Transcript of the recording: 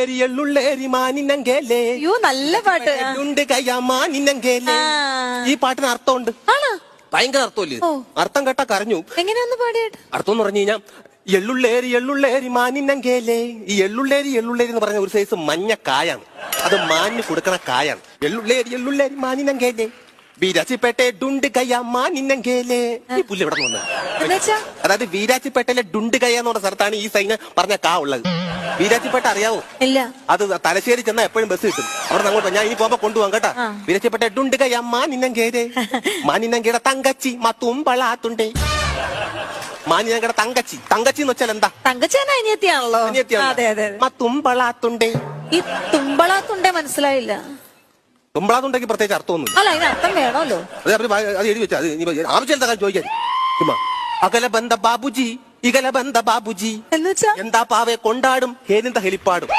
എള്ളുള്ളേരി മാനിനങ്കേലേ അയ്യോ നല്ല പാട്ട്. ഉണ്ട് കയ്യാ മാനിനങ്കേലേ. ഈ പാട്ടിന് അർത്ഥമുണ്ട്, ആണോ? ഭയങ്കര അർത്ഥമല്ലേ? അർത്ഥം കേട്ടാ കരഞ്ഞു. എങ്ങനെയൊന്ന് പാടിയിട്ട്? അർത്ഥം എന്ന് പറഞ്ഞു കഴിഞ്ഞാൽ എള്ളുള്ളേരി മാനിനങ്കേലേ. ഈ എള്ളുള്ളേരി എന്ന് പറഞ്ഞ ഒരു സൈസ് മഞ്ഞ കായാണ്, അത് മാനിന് കൊടുക്കണ കായാണ്. എള്ളുള്ളേരി മാനിനങ്കേലേ വീരാച്ചിപ്പേട്ടെ ഡുണ്ട് കയ്യ മാനിനങ്കേലേ. ഈ പുല്ല് ഇവിടെ വന്നത് അതായത് വീരാച്ചിപ്പേട്ടയിലെ ഡുണ്ട് കയ്യ എന്ന് പറഞ്ഞ സ്ഥലത്താണ് ഈ സൈന് പറഞ്ഞ കാ ഉള്ളത്. വീരാച്ചിപ്പേട്ട അറിയാവോ? ഇല്ല. അത് തലശ്ശേരി ചെന്നാൽ എപ്പോഴും ബസ് കിട്ടും. അവിടെ അങ്ങോട്ട് ഞാൻ ഇനി പോകുമ്പോ കൊണ്ടുപോകാം കേട്ടാ. വീരാച്ചിപ്പേട്ട ഡുണ്ട് കയ്യ മാനിനങ്കേലേ. മാനിനങ്കയുടെ തങ്കച്ചി മത്തുമ്പളാത്തുണ്ടേ. മാനിനങ്കയുടെ തങ്കച്ചി എന്ന് വെച്ചാൽ എന്താ? തങ്കച്ചേന അനിയത്തിയാണല്ലോ. മത്തുമ്പളാത്തുണ്ടേ. ഈ തുമ്പളാത്തുണ്ടേ മനസ്സിലായില്ല. തുമ്പളാത്തുണ്ടെങ്കിൽ പ്രത്യേകിച്ച് അർത്ഥമൊന്നുമില്ല. അല്ല, അതിന് അർത്ഥം വേണമല്ലോ. അത് എഴുതി വെച്ചാ ആവശ്യമില്ല ചോദിക്കാൻ. ചുമ്മാ അകല ബന്ധ ബാബുജി ഇകല ബന്ധ ബാബുജി എന്ന് വെച്ചാ എന്താ പാവെ കൊണ്ടാടും ഹേനിന്ത ഹെലിപ്പാടും.